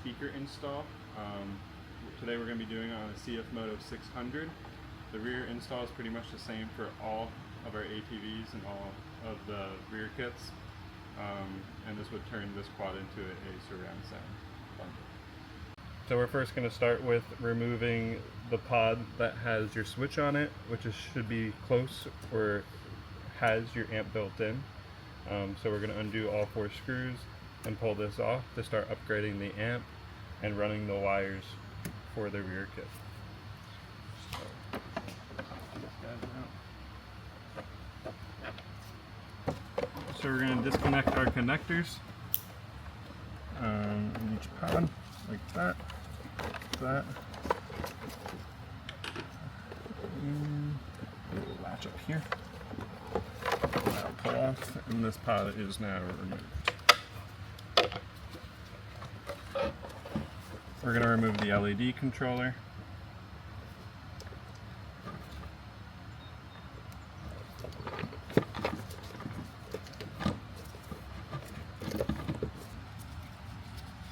speaker install. Today we're going to be doing it on a CF Moto 600. The rear install is pretty much the same for all of our ATVs and all of the rear kits, and this would turn this quad into a surround sound bundle. So we're first going to start with removing the pod that has your switch on it, which should be close or has your amp built in. So we're going to undo all 4 screws and pull this off to start upgrading the amp and running the wires for the rear kit. So we're going to disconnect our connectors in each pod, like that, and latch up here. That'll pull off, and this pod is now removed. We're going to remove the LED controller.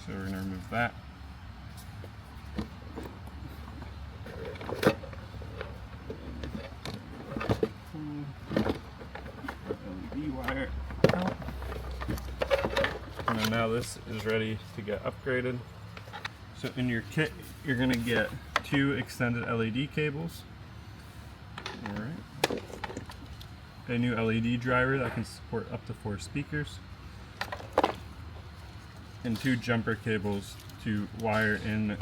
So we're going to remove that. LED wire out. And then now this is ready to get upgraded. So in your kit, you're going to get 2 extended LED cables. Alright. A new LED driver that can support up to 4 speakers. And 2 jumper cables to wire in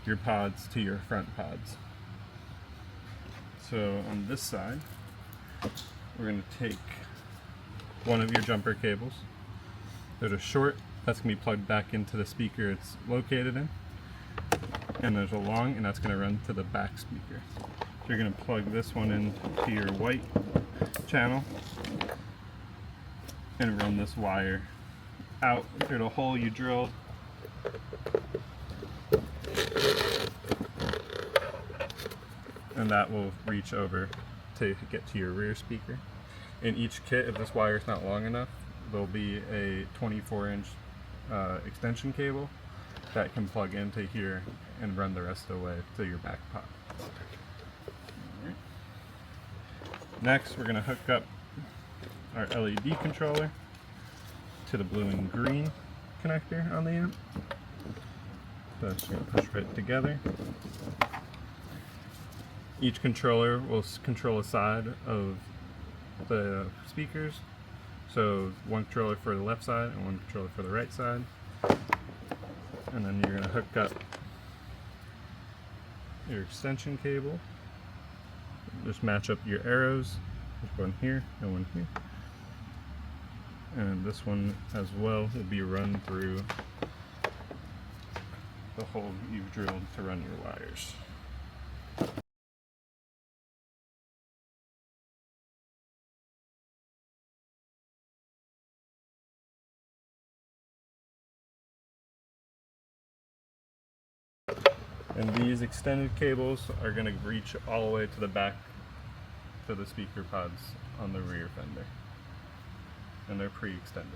your pods to your front pods. So on this side, we're going to take one of your jumper cables. There's a short that's going to be plugged back into the speaker it's located in. And there's a long, and that's going to run to the back speaker. So you're going to plug this one into your white channel and run this wire out through the hole you drilled. And that will reach over to get to your rear speaker. In each kit, if this wire is not long enough, there'll be a 24-inch extension cable that can plug into here and run the rest of the way to your back pod. Right. Next, we're going to hook up our LED controller to the blue and green connector on the amp. So it's going to push right together. Each controller will control a side of the speakers. So one controller for the left side and one controller for the right side. And then you're going to hook up your extension cable. Just match up your arrows. There's one here and one here. And this one as well will be run through the hole you've drilled to run your wires. And these extended cables are going to reach all the way to the back to the speaker pods on the rear fender. And they're pre-extended.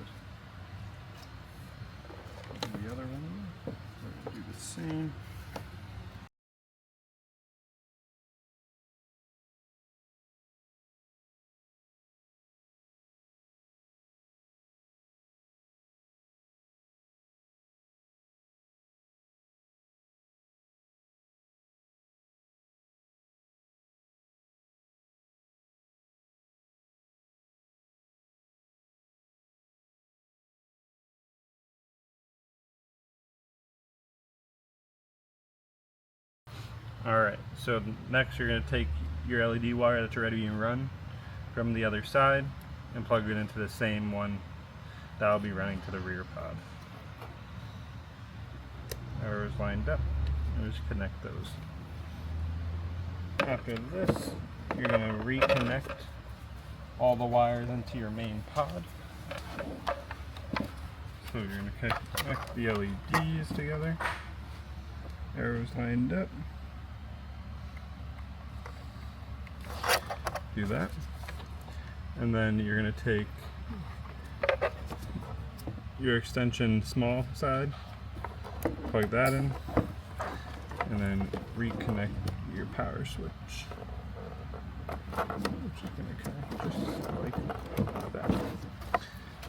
And the other one, we're going to do the same. Alright, so next you're going to take your LED wire that's already being run from the other side and plug it into the same one that will be running to the rear pod. Arrows lined up, and just connect those. After this, you're going to reconnect all the wires into your main pod. So you're going to connect the LEDs together, arrows lined up. Do that, and then you're going to take your extension small side plug that in, and then reconnect your power switch, which is going to connect just like that.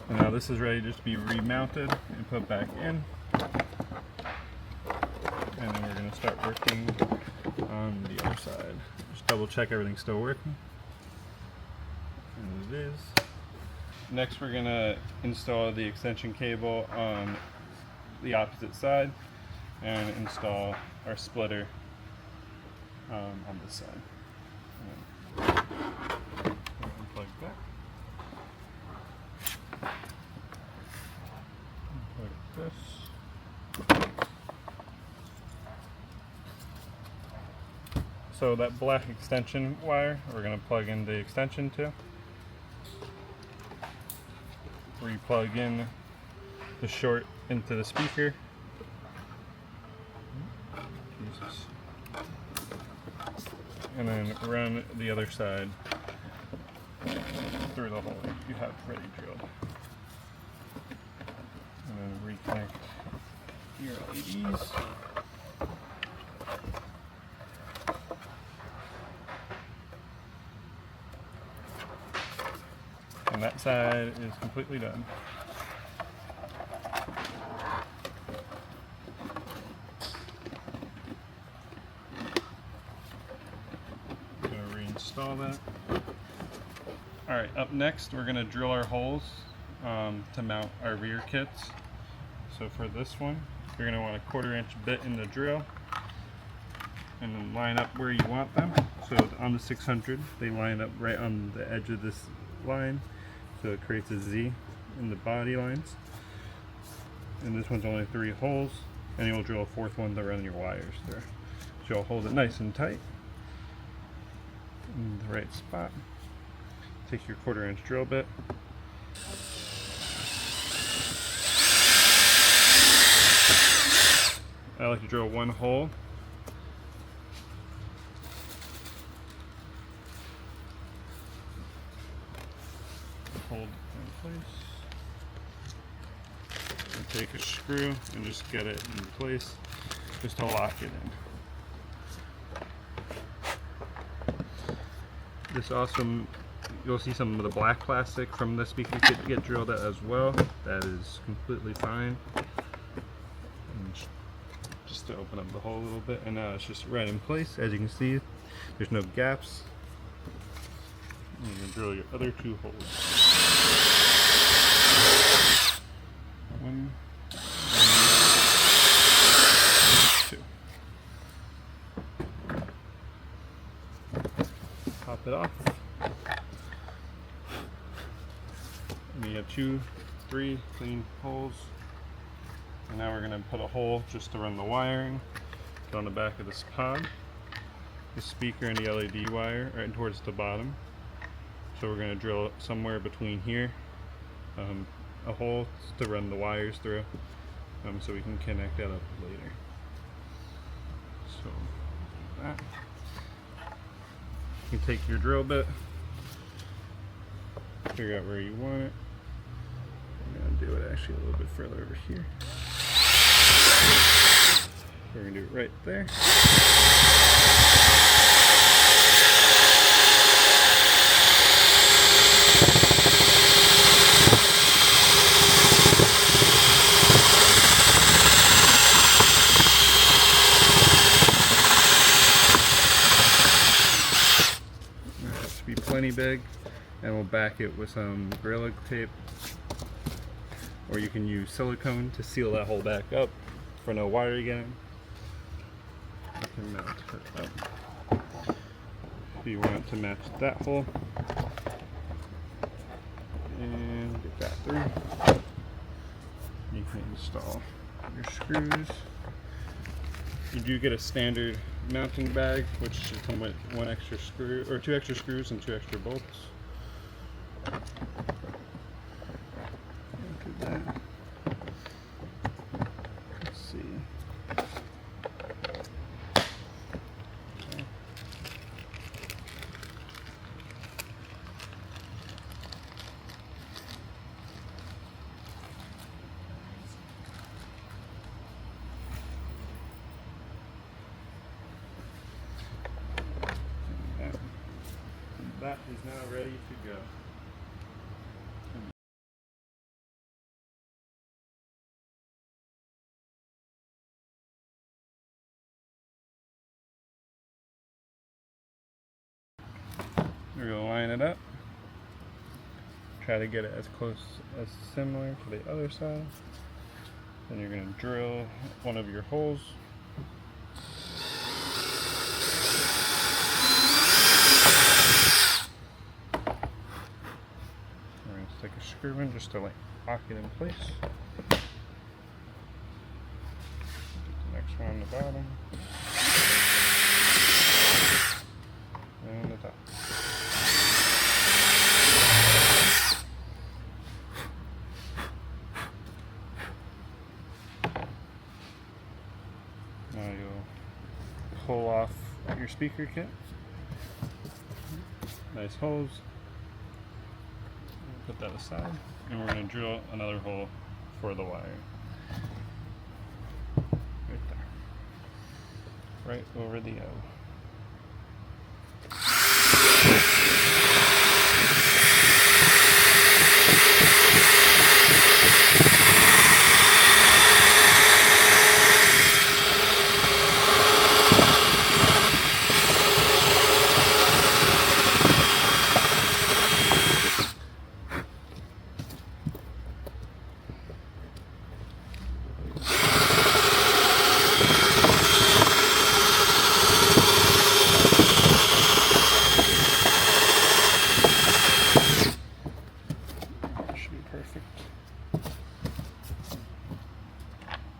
And now this is ready just to be remounted and put back in. And then we're going to start working on the other side. Just double check everything's still working. And it is. Next we're going to install the extension cable on the opposite side and install our splitter on this side. Unplug that. Unplug this. So that black extension wire, we're going to plug in the extension to. Re-plug in the short into the speaker. Jesus. And then run the other side through the hole you have ready drilled. And then reconnect your LEDs. And that side is completely done. I'm going to reinstall that. Alright, up next we're going to drill our holes to mount our rear kits. So for this one, you're going to want a 1/4 inch bit in the drill and then line up where you want them. So on the 600, they line up right on the edge of this line. So it creates a Z in the body lines. And this one's only 3 holes, and you'll drill a 4th one to run your wires through. So you'll hold it nice and tight in the right spot. Take your 1/4 inch drill bit. I like to drill 1 hole. Hold in place. And take a screw and just get it in place just to lock it in. This also, you'll see some of the black plastic from the speaker kit get drilled out as well. That is completely fine. And just to open up the hole a little bit, and now it's just right in place. As you can see, there's no gaps. And you're going to drill your other 2 holes. 1, 2. Pop it off. And you have 2, 3 clean holes. And now we're going to put a hole just to run the wiring on the back of this pod. The speaker and the LED wire right towards the bottom. So we're going to drill somewhere between here, a hole to run the wires through, so we can connect that up later. So that. You can take your drill bit, figure out where you want it. I'm going to do it actually a little bit further over here. We're going to do it right there. Plenty big, and we'll back it with some Gorilla tape, or you can use silicone to seal that hole back up for no wire getting. You can mount it up. If you want to match that hole, and get that through, you can install your screws. You do get a standard mounting bag, which should come with 1 extra screw, or 2 extra screws and 2 extra bolts. Do that. Let's see. Okay. that is now ready to go. We're going to line it up. Try to get it as close as similar to the other side. Then you're going to drill one of your holes. We're going to stick a screw in just to like lock it in place. Get the next one on the bottom. And the top. Now you'll pull off your speaker kit. Nice holes. Put that aside, and we're going to drill another hole for the wire. Right there. Right over the O.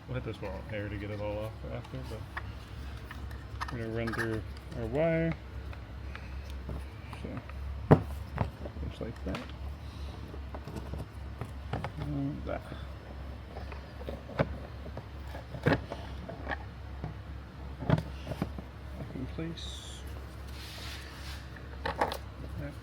We'll hit this wall here to get it all off after, but we're going to run through our wire. So, just like that. And that. Back in place. Yep.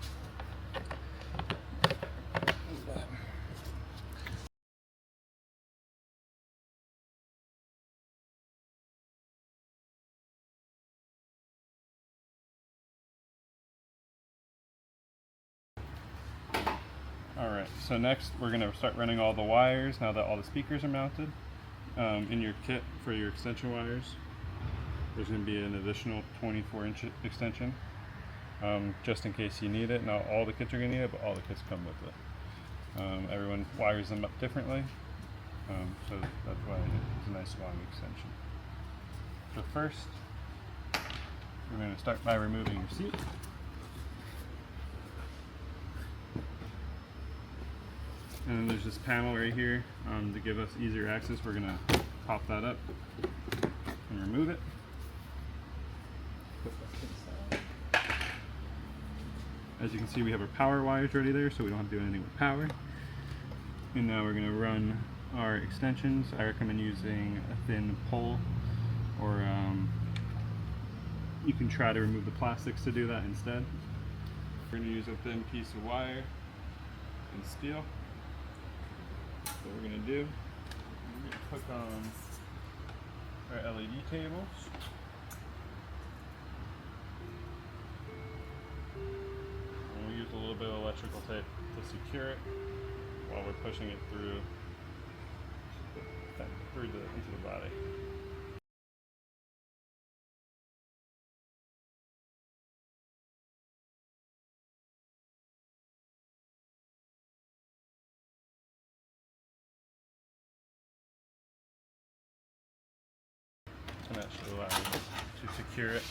Alright, so next we're going to start running all the wires now that all the speakers are mounted. In your kit for your extension wires, there's going to be an additional 24-inch extension, just in case you need it. Not all the kits are going to need it, but all the kits come with it. Everyone wires them up differently, so that's why it's a nice long extension. So first, we're going to start by removing your seat. And then there's this panel right here to give us easier access. We're going to pop that up and remove it. Put that inside. As you can see, we have our power wires ready there, so we don't have to do anything with power. And now we're going to run our extensions. I recommend using a thin pole, or you can try to remove the plastics to do that instead. We're going to use a thin piece of wire and steel. What we're going to do, we're going to hook on our LED tables. And we use a little bit of electrical tape to secure it while we're pushing it through into the body. And that should allow you to secure it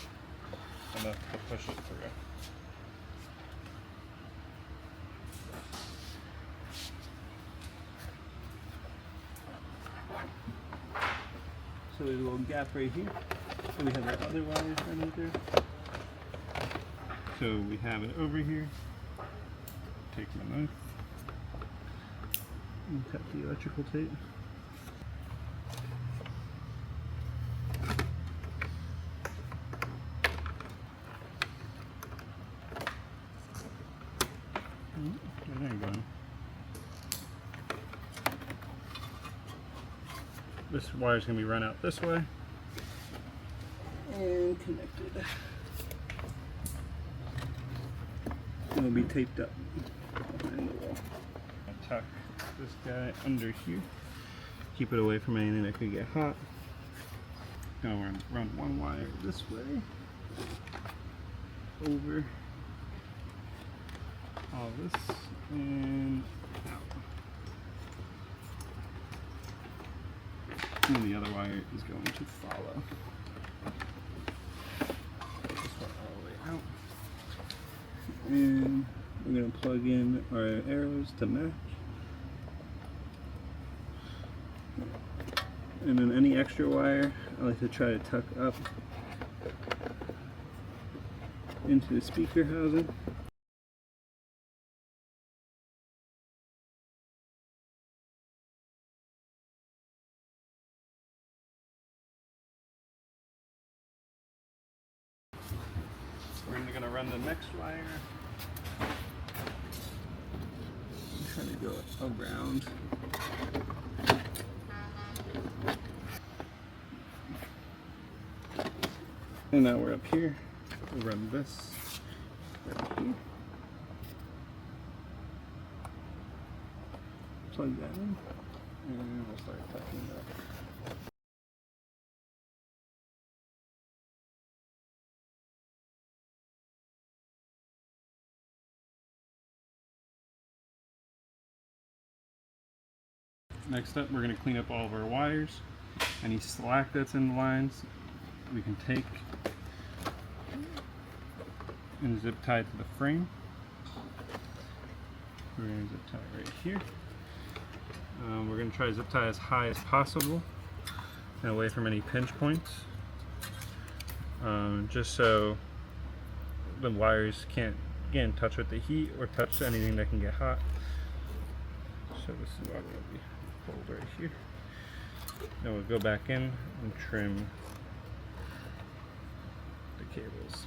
enough to push it through. So there's a little gap right here, and we have our other wires running through. So we have it over here. Take my knife and cut the electrical tape. There you go. This wire is going to be run out this way and connected. It'll be taped up behind the wall. I'll tuck this guy under here. Keep it away from anything that could get hot. Gonna run one wire this way, over all this, and out. And the other wire is going to follow. This one all the way out. And we're going to plug in our arrows to match. And then any extra wire, I like to try to tuck up into the speaker housing. We're going to run the next wire. Try to go around. And now we're up here. We'll run this right here. Plug that in, and we'll start tucking it up. Next up, we're going to clean up all of our wires. Any slack that's in the lines, we can take and zip tie to the frame. We're going to zip tie right here. We're going to try to zip tie as high as possible and away from any pinch points, just so the wires can't get in touch with the heat or touch anything that can get hot. So this is all going to be pulled right here. Then we'll go back in and trim the cables.